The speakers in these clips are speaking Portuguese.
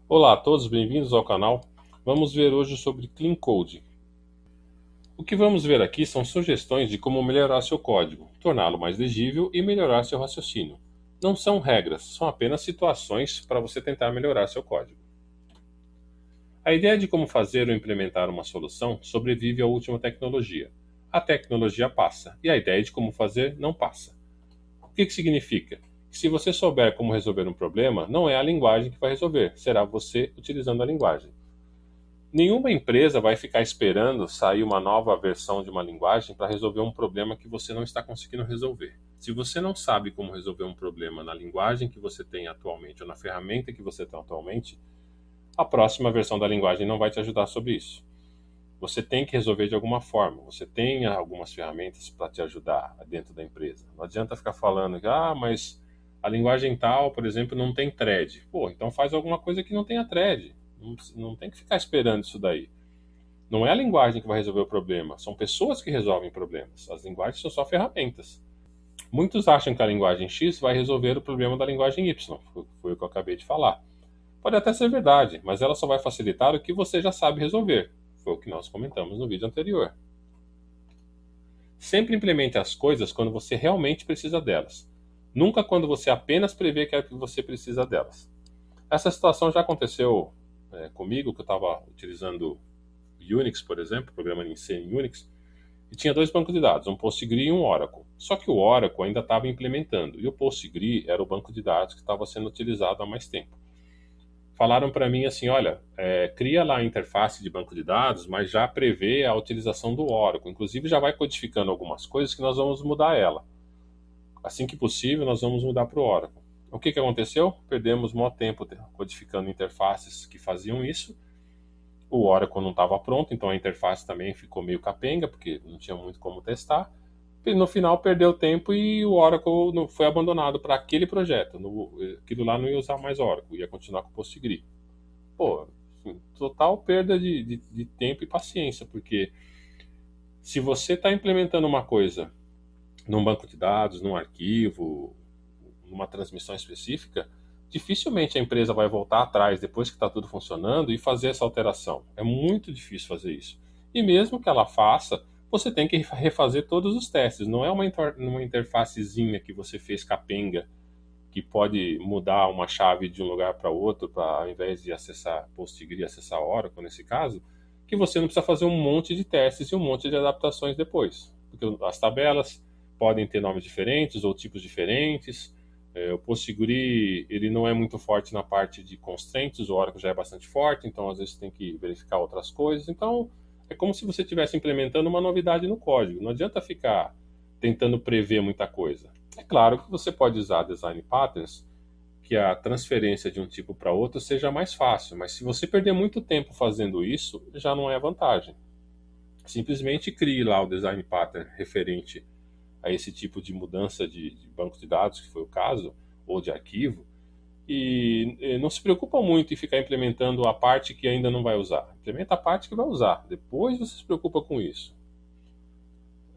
Olá a todos, bem-vindos ao canal. Vamos ver hoje sobre Clean Code. O que vamos ver aqui são sugestões de como melhorar seu código, torná-lo mais legível e melhorar seu raciocínio. Não são regras, são apenas situações para você tentar melhorar seu código. A ideia de como fazer ou implementar uma solução sobrevive à última tecnologia. A tecnologia passa, e a ideia de como fazer não passa. O que significa? Que se você souber como resolver um problema, não é a linguagem que vai resolver, será você utilizando a linguagem. Nenhuma empresa vai ficar esperando sair uma nova versão de uma linguagem para resolver um problema que você não está conseguindo resolver. Se você não sabe como resolver um problema na linguagem que você tem atualmente ou na ferramenta que você tem atualmente, a próxima versão da linguagem não vai te ajudar sobre isso. Você tem que resolver de alguma forma. Você tem algumas ferramentas para te ajudar dentro da empresa. Não adianta ficar falando que, mas a linguagem tal, por exemplo, não tem thread. Pô, então faz alguma coisa que não tenha thread. Não tem que ficar esperando isso daí. Não é a linguagem que vai resolver o problema, são pessoas que resolvem problemas. As linguagens são só ferramentas. Muitos acham que a linguagem X vai resolver o problema da linguagem Y, foi o que eu acabei de falar. Pode até ser verdade, mas ela só vai facilitar o que você já sabe resolver. Foi o que nós comentamos no vídeo anterior. Sempre implemente as coisas quando você realmente precisa delas. Nunca quando você apenas prevê que você precisa delas. Essa situação já aconteceu comigo, que eu estava utilizando Unix, por exemplo, programa em C em Unix, e tinha dois bancos de dados, um PostgreSQL e um Oracle. Só que o Oracle ainda estava implementando, e o PostgreSQL era o banco de dados que estava sendo utilizado há mais tempo. Falaram para mim assim, olha, cria lá a interface de banco de dados, mas já prevê a utilização do Oracle. Inclusive já vai codificando algumas coisas que nós vamos mudar ela. Assim que possível, nós vamos mudar para o Oracle. O que aconteceu? Perdemos muito tempo codificando interfaces que faziam isso. O Oracle não estava pronto, então a interface também ficou meio capenga, porque não tinha muito como testar. E no final perdeu tempo e o Oracle foi abandonado para aquele projeto. Aquilo lá não ia usar mais Oracle, ia continuar com o PostgreSQL. Pô, assim, total perda de tempo e paciência, porque se você está implementando uma coisa num banco de dados, num arquivo, numa transmissão específica, dificilmente a empresa vai voltar atrás depois que está tudo funcionando e fazer essa alteração. É muito difícil fazer isso. E mesmo que ela faça, você tem que refazer todos os testes. Não é uma interfacezinha que você fez capenga, que pode mudar uma chave de um lugar para outro, ao invés de acessar PostgreSQL, acessar Oracle nesse caso, que você não precisa fazer um monte de testes e um monte de adaptações depois. Porque as tabelas podem ter nomes diferentes ou tipos diferentes. O PostgreSQL ele não é muito forte na parte de constraints, o Oracle já é bastante forte, então às vezes tem que verificar outras coisas. Então é como se você estivesse implementando uma novidade no código. Não adianta ficar tentando prever muita coisa. É claro que você pode usar design patterns que a transferência de um tipo para outro seja mais fácil, mas se você perder muito tempo fazendo isso, já não é vantagem. Simplesmente crie lá o design pattern referente a esse tipo de mudança de banco de dados, que foi o caso, ou de arquivo, e não se preocupa muito em ficar implementando a parte que ainda não vai usar. Implementa a parte que vai usar, depois você se preocupa com isso.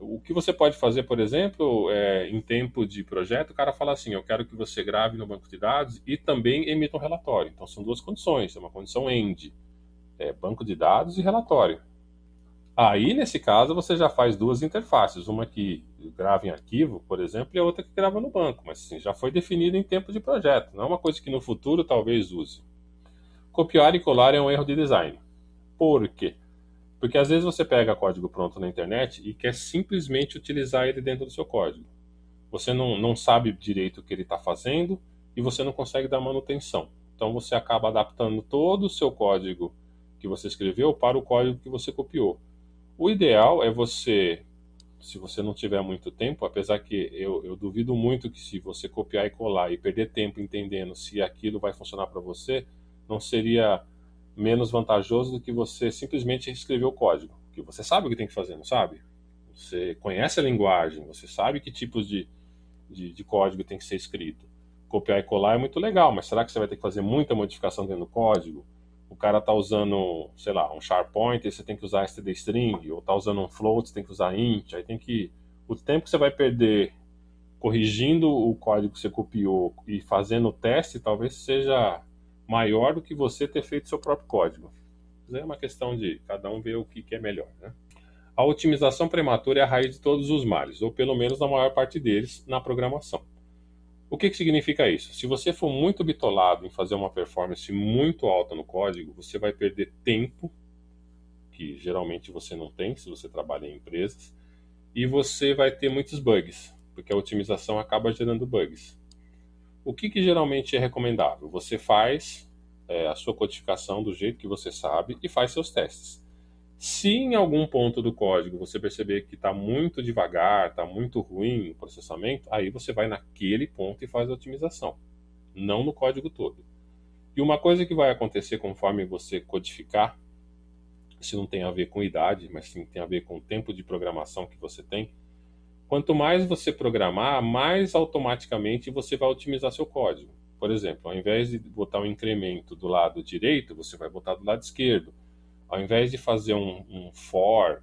O que você pode fazer, por exemplo, em tempo de projeto, o cara fala assim, eu quero que você grave no banco de dados e também emita um relatório. Então são duas condições, é uma condição END, banco de dados e relatório. Aí, nesse caso, você já faz duas interfaces, uma que grava em arquivo, por exemplo, e a outra que grava no banco, mas assim, já foi definido em tempo de projeto, não é uma coisa que no futuro talvez use. Copiar e colar é um erro de design. Por quê? Porque às vezes você pega código pronto na internet e quer simplesmente utilizar ele dentro do seu código. Você não sabe direito o que ele está fazendo e você não consegue dar manutenção. Então você acaba adaptando todo o seu código que você escreveu para o código que você copiou. O ideal é você, se você não tiver muito tempo, apesar que eu duvido muito que se você copiar e colar e perder tempo entendendo se aquilo vai funcionar para você, não seria menos vantajoso do que você simplesmente escrever o código. Porque você sabe o que tem que fazer, não sabe? Você conhece a linguagem, você sabe que tipos de código tem que ser escrito. Copiar e colar é muito legal, mas será que você vai ter que fazer muita modificação dentro do código? O cara está usando, sei lá, um SharePoint, aí você tem que usar std_string, ou está usando um float, você tem que usar int, aí tem que... O tempo que você vai perder corrigindo o código que você copiou e fazendo o teste, talvez seja maior do que você ter feito seu próprio código. Mas é uma questão de cada um ver o que é melhor, né? A otimização prematura é a raiz de todos os males, ou pelo menos da maior parte deles, na programação. O que significa isso? Se você for muito bitolado em fazer uma performance muito alta no código, você vai perder tempo, que geralmente você não tem se você trabalha em empresas, e você vai ter muitos bugs, porque a otimização acaba gerando bugs. O que geralmente é recomendável? Você faz a sua codificação do jeito que você sabe e faz seus testes. Se em algum ponto do código você perceber que está muito devagar, está muito ruim o processamento, aí você vai naquele ponto e faz a otimização, não no código todo. E uma coisa que vai acontecer conforme você codificar, isso não tem a ver com idade, mas sim tem a ver com o tempo de programação que você tem. Quanto mais você programar, mais automaticamente você vai otimizar seu código. Por exemplo, ao invés de botar um incremento do lado direito, você vai botar do lado esquerdo. Ao invés de fazer um for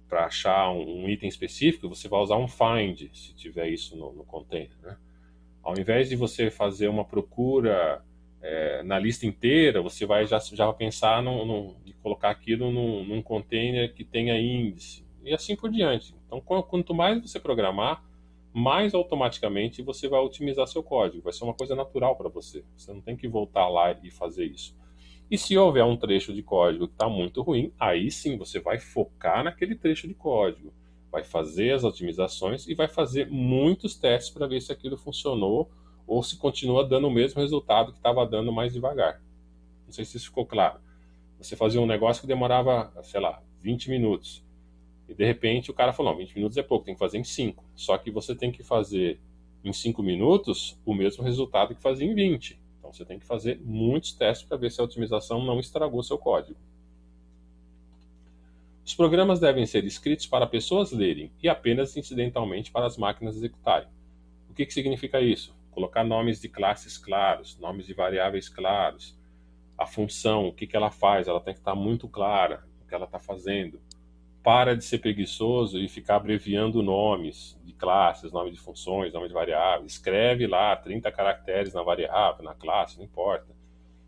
para achar um item específico, você vai usar um find, se tiver isso no container, né? Ao invés de você fazer uma procura na lista inteira, você vai já pensar em colocar aquilo num container que tenha índice, e assim por diante. Então, quanto mais você programar, mais automaticamente você vai otimizar seu código. Vai ser uma coisa natural para você. Você não tem que voltar lá e fazer isso. E se houver um trecho de código que está muito ruim, aí sim você vai focar naquele trecho de código, vai fazer as otimizações e vai fazer muitos testes para ver se aquilo funcionou ou se continua dando o mesmo resultado que estava dando mais devagar. Não sei se isso ficou claro. Você fazia um negócio que demorava, sei lá, 20 minutos. E de repente o cara falou, não, 20 minutos é pouco, tem que fazer em 5. Só que você tem que fazer em 5 minutos o mesmo resultado que fazia em 20. Então você tem que fazer muitos testes para ver se a otimização não estragou seu código. Os programas devem ser escritos para pessoas lerem e apenas incidentalmente para as máquinas executarem. O que significa isso? Colocar nomes de classes claros, nomes de variáveis claros, a função, o que ela faz, ela tem que estar muito clara o que ela está fazendo. Para de ser preguiçoso e ficar abreviando nomes de classes, nome de funções, nome de variáveis. Escreve lá 30 caracteres na variável, na classe, não importa.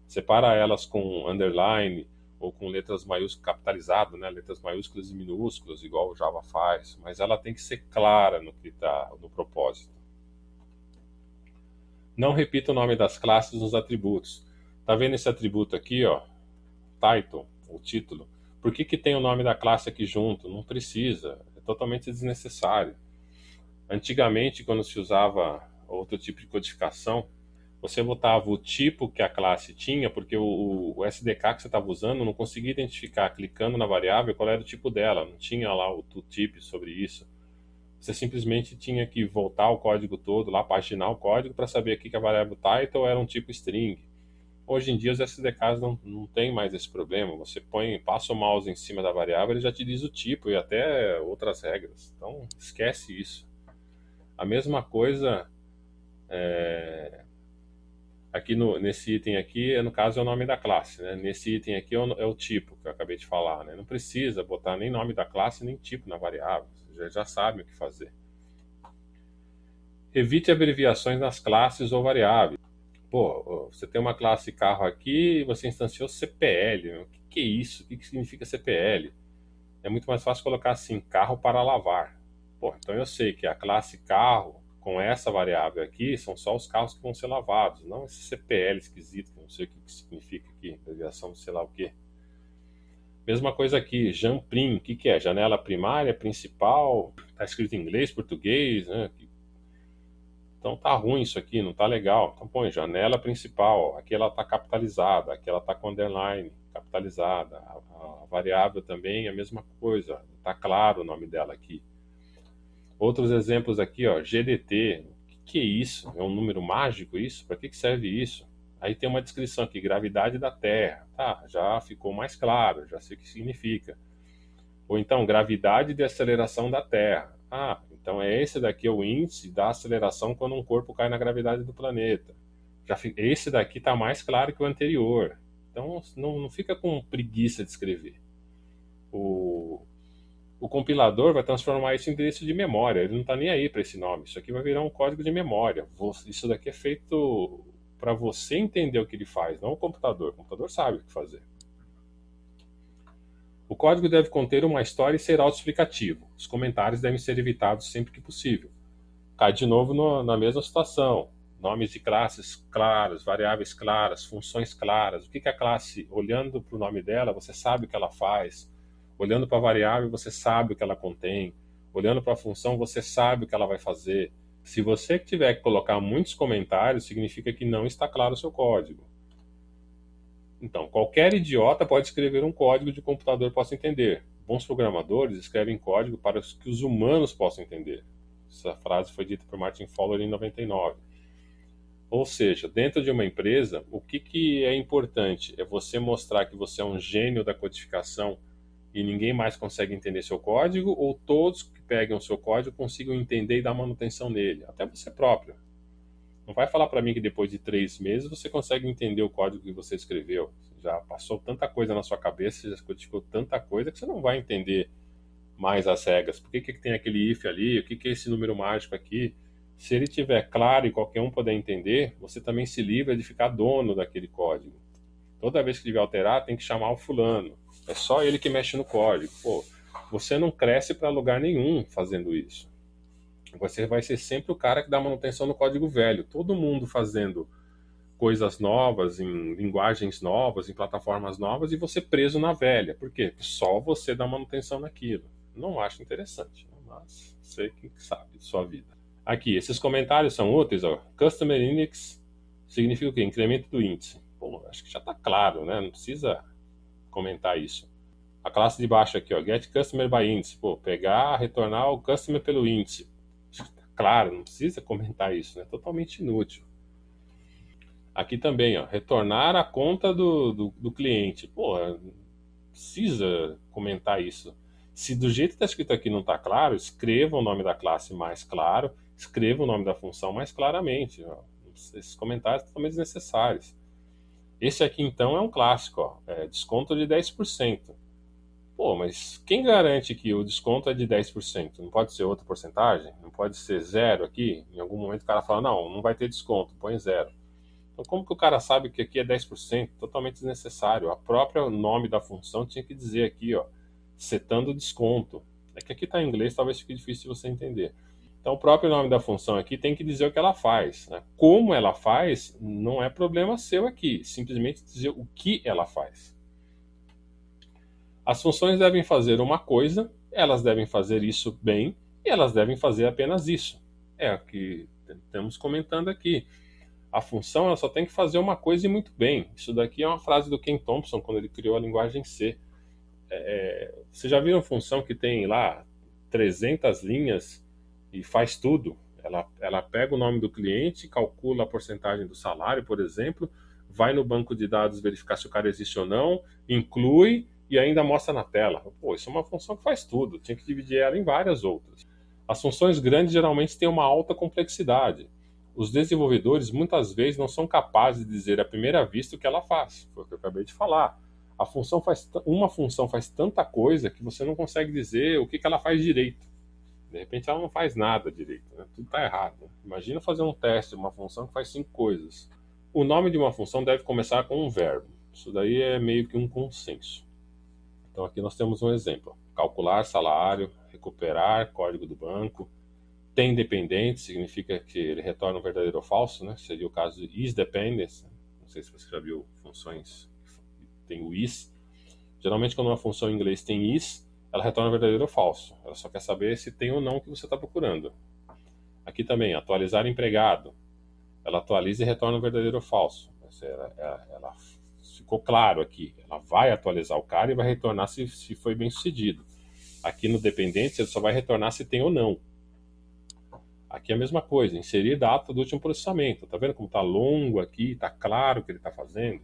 Separa elas com underline ou com letras maiúsculas, capitalizado, né? Letras maiúsculas e minúsculas, igual o Java faz. Mas ela tem que ser clara no que está no propósito. Não repita o nome das classes nos atributos. Tá vendo esse atributo aqui, ó? Title, o título. Por que tem o nome da classe aqui junto? Não precisa, é totalmente desnecessário. Antigamente, quando se usava outro tipo de codificação, você botava o tipo que a classe tinha, porque o SDK que você estava usando não conseguia identificar, clicando na variável, qual era o tipo dela, não tinha lá o tooltip sobre isso. Você simplesmente tinha que voltar o código todo, lá, paginar o código para saber aqui que a variável title era um tipo string. Hoje em dia os SDKs não tem mais esse problema. Você passa o mouse em cima da variável, ele já te diz o tipo e até outras regras. Então esquece isso. A mesma coisa aqui nesse item aqui, no caso é o nome da classe, né? Nesse item aqui é o tipo que eu acabei de falar, né? Não precisa botar nem nome da classe nem tipo na variável. Você já sabe o que fazer. Evite abreviações nas classes ou variáveis. Pô, você tem uma classe carro aqui e você instanciou CPL. O que é isso? O que significa CPL? É muito mais fácil colocar assim, carro para lavar. Pô, então eu sei que a classe carro, com essa variável aqui, são só os carros que vão ser lavados, não esse CPL esquisito, que eu não sei o que significa aqui, abreviação de sei lá o quê. Mesma coisa aqui, Jamprim, o que é? Janela primária, principal, tá escrito em inglês, português, né? Então tá ruim isso aqui, não tá legal. Então põe janela principal, aqui ela tá capitalizada, aqui ela tá com underline, capitalizada. A variável também é a mesma coisa, tá claro o nome dela aqui. Outros exemplos aqui, ó, GDT, o que é isso? É um número mágico isso? Para que serve isso? Aí tem uma descrição aqui, gravidade da Terra. Tá, já ficou mais claro, já sei o que significa. Ou então, gravidade de aceleração da Terra. Ah, então esse daqui é o índice da aceleração quando um corpo cai na gravidade do planeta. Esse daqui está mais claro que o anterior. Então não fica com preguiça de escrever. O compilador vai transformar isso em endereço de memória. Ele não está nem aí para esse nome. Isso aqui vai virar um código de memória. Isso daqui é feito para você entender o que ele faz, não o computador. O computador sabe o que fazer. O código deve conter uma história e ser autoexplicativo. Os comentários devem ser evitados sempre que possível. Cai de novo na mesma situação. Nomes de classes claros, variáveis claras, funções claras. O que a classe, olhando para o nome dela, você sabe o que ela faz. Olhando para a variável, você sabe o que ela contém. Olhando para a função, você sabe o que ela vai fazer. Se você tiver que colocar muitos comentários, significa que não está claro o seu código. Então, qualquer idiota pode escrever um código de computador possa entender. Bons programadores escrevem código para que os humanos possam entender. Essa frase foi dita por Martin Fowler em 99. Ou seja, dentro de uma empresa, o que é importante? É você mostrar que você é um gênio da codificação e ninguém mais consegue entender seu código, ou todos que pegam o seu código consigam entender e dar manutenção nele, até você próprio. Não vai falar para mim que depois de 3 meses você consegue entender o código que você escreveu. Você já passou tanta coisa na sua cabeça, você já codificou tanta coisa que você não vai entender mais as regras. Por que tem aquele if ali? O que é esse número mágico aqui? Se ele tiver claro e qualquer um puder entender, você também se livra de ficar dono daquele código. Toda vez que tiver alterar, tem que chamar o fulano. É só ele que mexe no código. Pô, você não cresce para lugar nenhum fazendo isso. Você vai ser sempre o cara que dá manutenção no código velho. Todo mundo fazendo coisas novas, em linguagens novas, em plataformas novas, e você preso na velha. Por quê? Só você dá manutenção naquilo. Não acho interessante, mas sei quem sabe de sua vida. Aqui, esses comentários são úteis. Ó. Customer Index significa o quê? Incremento do índice. Bom, acho que já está claro, né? Não precisa comentar isso. A classe de baixo aqui, ó, Get Customer by Index. Pô, pegar, retornar o customer pelo índice. Claro, não precisa comentar isso, né? Totalmente inútil. Aqui também, ó, retornar a conta do cliente. Pô, precisa comentar isso. Se do jeito que está escrito aqui não está claro, escreva o nome da classe mais claro, escreva o nome da função mais claramente. Ó. Esses comentários são totalmente desnecessários. Esse aqui, então, é um clássico, ó, desconto de 10%. Pô, mas quem garante que o desconto é de 10%? Não pode ser outra porcentagem? Não pode ser zero aqui? Em algum momento o cara fala, não vai ter desconto, põe zero. Então como que o cara sabe que aqui é 10%? Totalmente desnecessário. A própria nome da função tinha que dizer aqui, ó, setando desconto. É que aqui está em inglês, talvez fique difícil de você entender. Então o próprio nome da função aqui tem que dizer o que ela faz. Né? Como ela faz, não é problema seu aqui. Simplesmente dizer o que ela faz. As funções devem fazer uma coisa, elas devem fazer isso bem, e elas devem fazer apenas isso. É o que estamos comentando aqui. A função ela só tem que fazer uma coisa e muito bem. Isso daqui é uma frase do Ken Thompson, quando ele criou a linguagem C. Você já viu uma função que tem lá 300 linhas e faz tudo? Ela pega o nome do cliente, calcula a porcentagem do salário, por exemplo, vai no banco de dados verificar se o cara existe ou não, inclui e ainda mostra na tela. Pô, isso é uma função que faz tudo. Tinha que dividir ela em várias outras. As funções grandes geralmente têm uma alta complexidade. Os desenvolvedores muitas vezes não são capazes de dizer à primeira vista o que ela faz. Foi o que eu acabei de falar. Uma função faz tanta coisa que você não consegue dizer o que ela faz direito. De repente ela não faz nada direito, né? Tudo está errado. Imagina fazer um teste de uma função que faz 5 coisas. O nome de uma função deve começar com um verbo. Isso daí é meio que um consenso. Então aqui nós temos um exemplo. Calcular salário, recuperar código do banco. Tem dependente, significa que ele retorna um verdadeiro ou falso, né? Seria o caso de isDependent. Não sei se você já viu funções que tem o is. Geralmente quando uma função em inglês tem is, ela retorna verdadeiro ou falso. Ela só quer saber se tem ou não o que você está procurando. Aqui também, atualizar empregado. Ela atualiza e retorna um verdadeiro ou falso. Ela ficou claro aqui. Ela vai atualizar o cara e vai retornar se foi bem sucedido. Aqui no dependente, ele só vai retornar se tem ou não. Aqui é a mesma coisa, inserir data do último processamento. Tá vendo como está longo aqui, está claro o que ele está fazendo?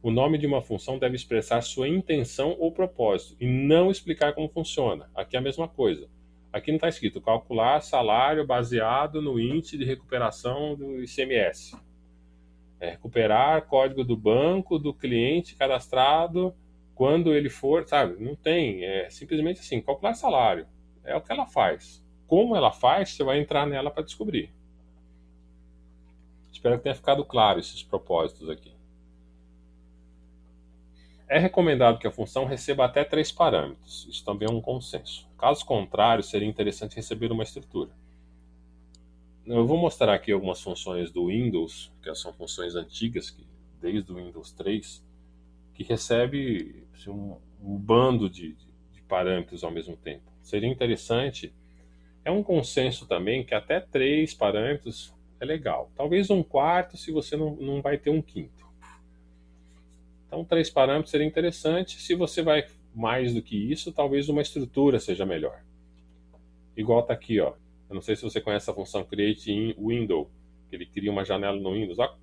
O nome de uma função deve expressar sua intenção ou propósito e não explicar como funciona. Aqui é a mesma coisa. Aqui não está escrito calcular salário baseado no índice de recuperação do ICMS. Recuperar código do banco do cliente cadastrado quando ele for, sabe? Não tem, é simplesmente assim, calcular salário. É o que ela faz. Como ela faz, você vai entrar nela para descobrir. Espero que tenha ficado claro esses propósitos aqui. É recomendado que a função receba até 3 parâmetros. Isso também é um consenso. Caso contrário, seria interessante receber uma estrutura. Eu vou mostrar aqui algumas funções do Windows, que são funções antigas, desde o Windows 3, que recebe assim, um bando de parâmetros ao mesmo tempo. Seria interessante, é um consenso também que até 3 parâmetros é legal. Talvez um quarto se você não vai ter um quinto. Então 3 parâmetros seria interessante. Se você vai mais do que isso, talvez uma estrutura seja melhor. Igual está aqui, ó. Eu não sei se você conhece a função Create in Window, que ele cria uma janela no Windows. Olha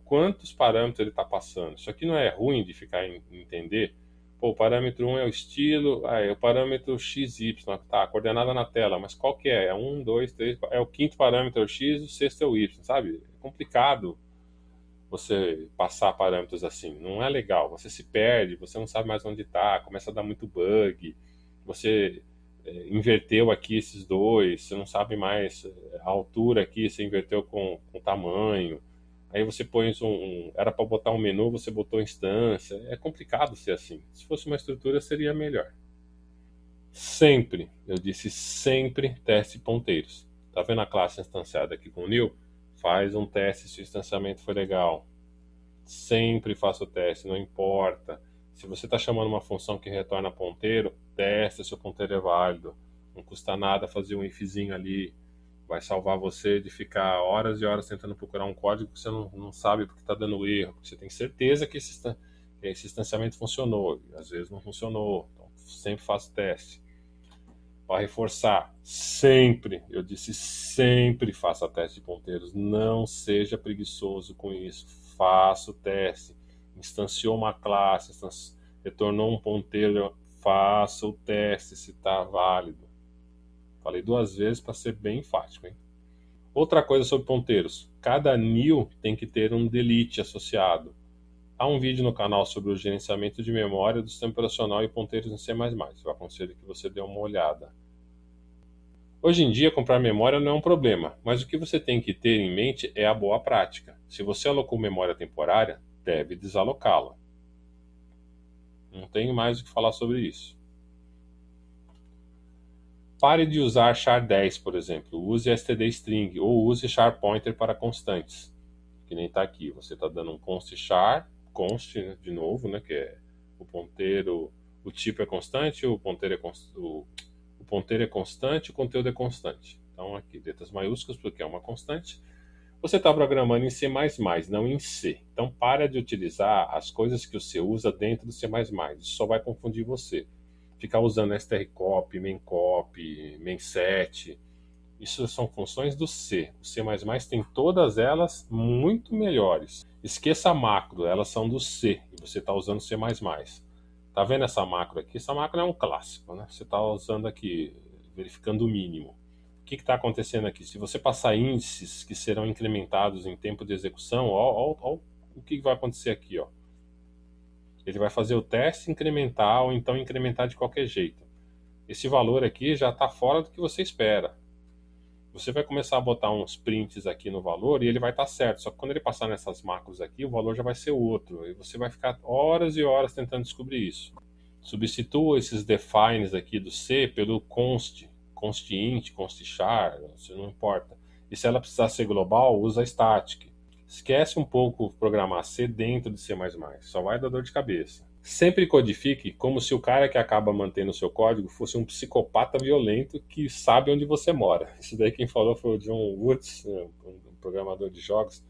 quantos parâmetros ele está passando. Isso aqui não é ruim de ficar entender. Pô, o parâmetro 1 é o estilo, é o parâmetro XY, tá, a coordenada na tela, mas qual que é? É 1, 2, 3, é o quinto parâmetro é o X, o sexto é o Y, sabe? É complicado você passar parâmetros assim, não é legal. Você se perde, você não sabe mais onde está, começa a dar muito bug, você inverteu aqui esses dois, você não sabe mais a altura aqui, você inverteu com tamanho. Aí você põe era para botar um menu, você botou instância. É complicado ser assim. Se fosse uma estrutura, seria melhor. Sempre, eu disse sempre, teste ponteiros. Tá vendo a classe instanciada aqui com o new? Faz um teste se o instanciamento foi legal. Sempre faça o teste, não importa. Se você está chamando uma função que retorna ponteiro, testa se o ponteiro é válido. Não custa nada fazer um ifzinho ali. Vai salvar você de ficar horas e horas tentando procurar um código que você não sabe porque está dando erro. Porque você tem certeza que esse instanciamento funcionou. E às vezes não funcionou. Então, sempre faça o teste. Para reforçar, sempre, eu disse sempre faça teste de ponteiros. Não seja preguiçoso com isso. Faça o teste. Instanciou uma classe, retornou um ponteiro, faça o teste se está válido. Falei 2 vezes para ser bem enfático, hein? Outra coisa sobre ponteiros. Cada new tem que ter um delete associado. Há um vídeo no canal sobre o gerenciamento de memória do sistema operacional e ponteiros em C++. Eu aconselho que você dê uma olhada. Hoje em dia, comprar memória não é um problema, mas o que você tem que ter em mente é a boa prática. Se você alocou memória temporária, deve desalocá-la. Não tenho mais o que falar sobre isso. Pare de usar char10, por exemplo. Use std_string ou use char_pointer para constantes. Que nem está aqui. Você está dando um const char, const, né, de novo, né, que é o ponteiro, o tipo é constante, o ponteiro é o ponteiro é constante, o conteúdo é constante. Então aqui, letras maiúsculas, porque é uma constante. Você está programando em C++, não em C. Então para de utilizar as coisas que o C usa dentro do C++. Isso só vai confundir você. Ficar usando strcop, maincop, mainset, isso são funções do C. O C++ tem todas elas muito melhores. Esqueça a macro, elas são do C e você está usando C++. Tá vendo essa macro aqui? Essa macro é um clássico, né? Você está usando aqui, verificando o mínimo. O que está acontecendo aqui? Se você passar índices que serão incrementados em tempo de execução, ó, o que vai acontecer aqui, ó. Ele vai fazer o teste incrementar ou então incrementar de qualquer jeito. Esse valor aqui já está fora do que você espera. Você vai começar a botar uns prints aqui no valor e ele vai estar certo. Só que quando ele passar nessas macros aqui, o valor já vai ser outro. E você vai ficar horas e horas tentando descobrir isso. Substitua esses defines aqui do C pelo const, constint, constchar, isso não importa. E se ela precisar ser global, usa static. Esquece um pouco programar C dentro de C++, só vai dar dor de cabeça. Sempre codifique como se o cara que acaba mantendo o seu código fosse um psicopata violento que sabe onde você mora. Isso daí quem falou foi o John Woods, um programador de jogos,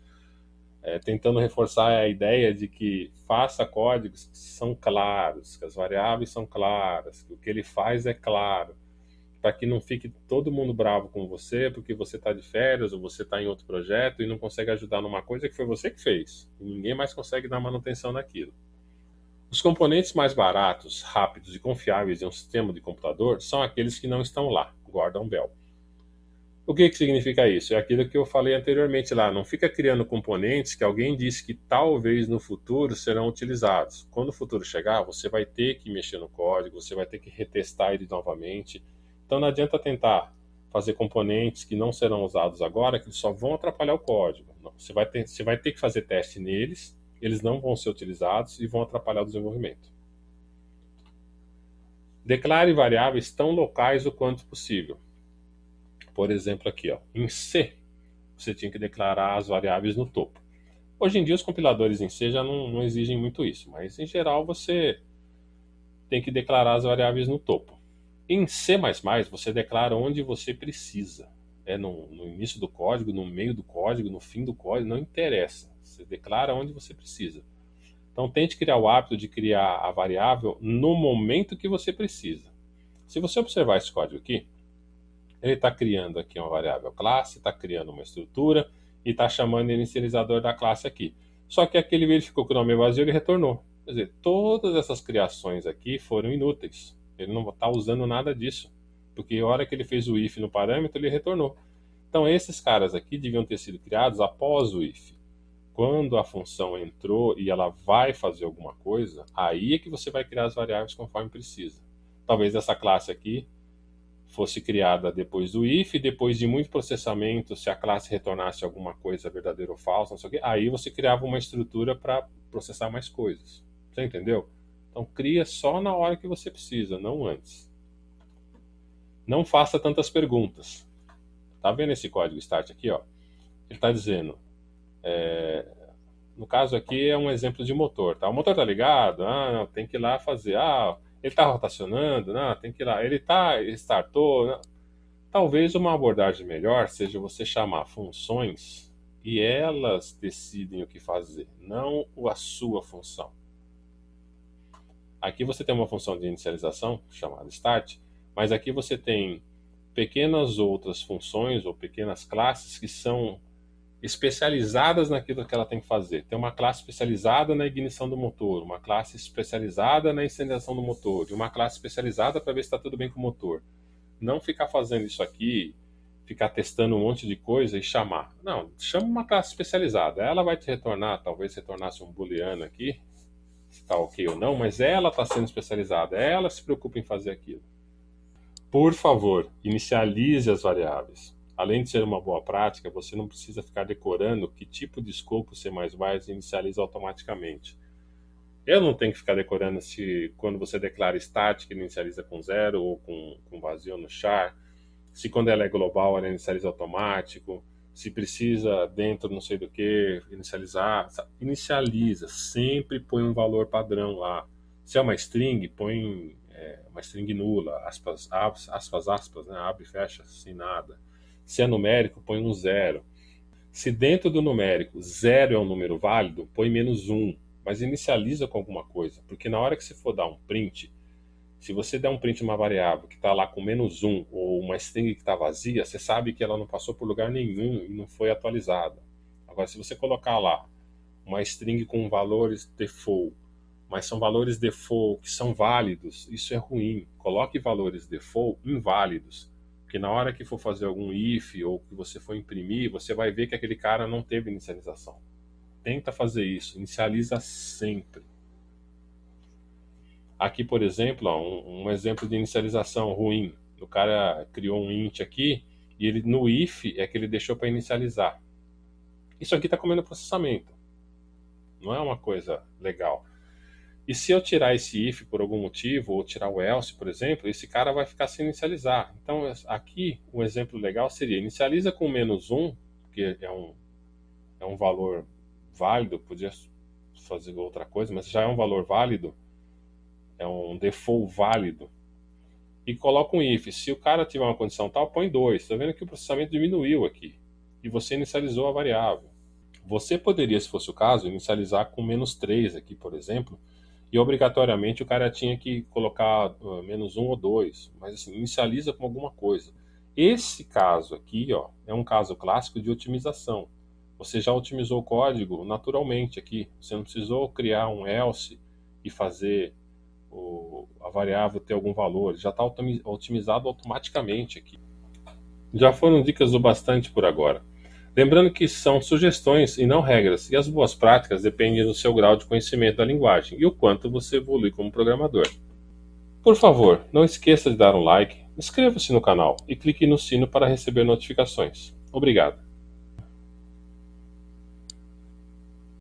tentando reforçar a ideia de que faça códigos que são claros, que as variáveis são claras, que o que ele faz é claro, para que não fique todo mundo bravo com você porque você está de férias ou você está em outro projeto e não consegue ajudar numa coisa que foi você que fez. E ninguém mais consegue dar manutenção naquilo. Os componentes mais baratos, rápidos e confiáveis em um sistema de computador são aqueles que não estão lá, Gordon Bell. O que significa isso? É aquilo que eu falei anteriormente lá, não fica criando componentes que alguém disse que talvez no futuro serão utilizados. Quando o futuro chegar, você vai ter que mexer no código, você vai ter que retestar ele novamente. Então não adianta tentar fazer componentes que não serão usados agora, que só vão atrapalhar o código. Você vai ter que fazer teste neles, eles não vão ser utilizados e vão atrapalhar o desenvolvimento. Declare variáveis tão locais o quanto possível. Por exemplo, aqui, ó, em C, você tinha que declarar as variáveis no topo. Hoje em dia, os compiladores em C já não exigem muito isso, mas em geral você tem que declarar as variáveis no topo. Em C++, você declara onde você precisa. No início do código, no meio do código, no fim do código, não interessa. Você declara onde você precisa. Então, tente criar o hábito de criar a variável no momento que você precisa. Se você observar esse código aqui, ele está criando aqui uma variável classe, está criando uma estrutura e está chamando o inicializador da classe aqui. Só que aqui ele verificou que o nome é vazio e ele retornou. Quer dizer, todas essas criações aqui foram inúteis. Ele não está usando nada disso. Porque a hora que ele fez o if no parâmetro, ele retornou. Então, esses caras aqui deviam ter sido criados após o if. Quando a função entrou e ela vai fazer alguma coisa, aí é que você vai criar as variáveis conforme precisa. Talvez essa classe aqui fosse criada depois do if, depois de muito processamento, se a classe retornasse alguma coisa verdadeira ou falsa, não sei o quê, aí você criava uma estrutura para processar mais coisas. Você entendeu? Então cria só na hora que você precisa, não antes. Não faça tantas perguntas. Tá vendo esse código start aqui, ó? Ele está dizendo, no caso aqui é um exemplo de motor, tá? O motor tá ligado? Ah, não, tem que ir lá fazer. Ah, ele está rotacionando? Não, tem que ir lá. Ele startou? Não. Talvez uma abordagem melhor seja você chamar funções e elas decidem o que fazer, não a sua função. Aqui você tem uma função de inicialização chamada start, mas aqui você tem pequenas outras funções ou pequenas classes que são especializadas naquilo que ela tem que fazer. Tem uma classe especializada na ignição do motor, uma classe especializada na inicialização do motor, e uma classe especializada para ver se está tudo bem com o motor. Não ficar fazendo isso aqui, ficar testando um monte de coisa e chamar. Não, chama uma classe especializada. Ela vai te retornar, talvez retornasse um booleano aqui, se está ok ou não, mas ela está sendo especializada. Ela se preocupa em fazer aquilo. Por favor, inicialize as variáveis. Além de ser uma boa prática, você não precisa ficar decorando que tipo de escopo C++ inicializa automaticamente. Eu não tenho que ficar decorando se quando você declara static inicializa com 0 ou com vazio no char, se quando ela é global ela inicializa automático, se precisa dentro não sei do que inicializar. Inicializa, sempre põe um valor padrão lá. Se é uma string, põe uma string nula, aspas, né, abre e fecha, sem nada. Se é numérico, põe um 0. Se dentro do numérico 0 é um número válido, põe -1, mas inicializa com alguma coisa, porque na hora que você for dar um print, se você der um print de uma variável que está lá com -1 ou uma string que está vazia, você sabe que ela não passou por lugar nenhum e não foi atualizada. Agora, se você colocar lá uma string com valores default, mas são valores default que são válidos, isso é ruim. Coloque valores default inválidos. Porque na hora que for fazer algum if ou que você for imprimir, você vai ver que aquele cara não teve inicialização. Tenta fazer isso, inicializa sempre. Aqui, por exemplo, um exemplo de inicialização ruim. O cara criou um int aqui e ele no if é que ele deixou para inicializar. Isso aqui está comendo processamento. Não é uma coisa legal. E se eu tirar esse if por algum motivo, ou tirar o else, por exemplo, esse cara vai ficar sem inicializar. Então, aqui, um exemplo legal seria, inicializa com -1, que é um valor válido, podia fazer outra coisa, mas já é um valor válido, é um default válido. E coloca um if. Se o cara tiver uma condição tal, põe 2. Está vendo que o processamento diminuiu aqui. E você inicializou a variável. Você poderia, se fosse o caso, inicializar com -3 aqui, por exemplo, e obrigatoriamente o cara tinha que colocar -1 ou 2, mas assim, inicializa com alguma coisa. Esse caso aqui, ó, é um caso clássico de otimização. Você já otimizou o código naturalmente aqui. Você não precisou criar um else e fazer a variável ter algum valor. Já está otimizado automaticamente aqui. Já foram dicas o bastante por agora. Lembrando que são sugestões e não regras, e as boas práticas dependem do seu grau de conhecimento da linguagem e o quanto você evolui como programador. Por favor, não esqueça de dar um like, inscreva-se no canal e clique no sino para receber notificações. Obrigado.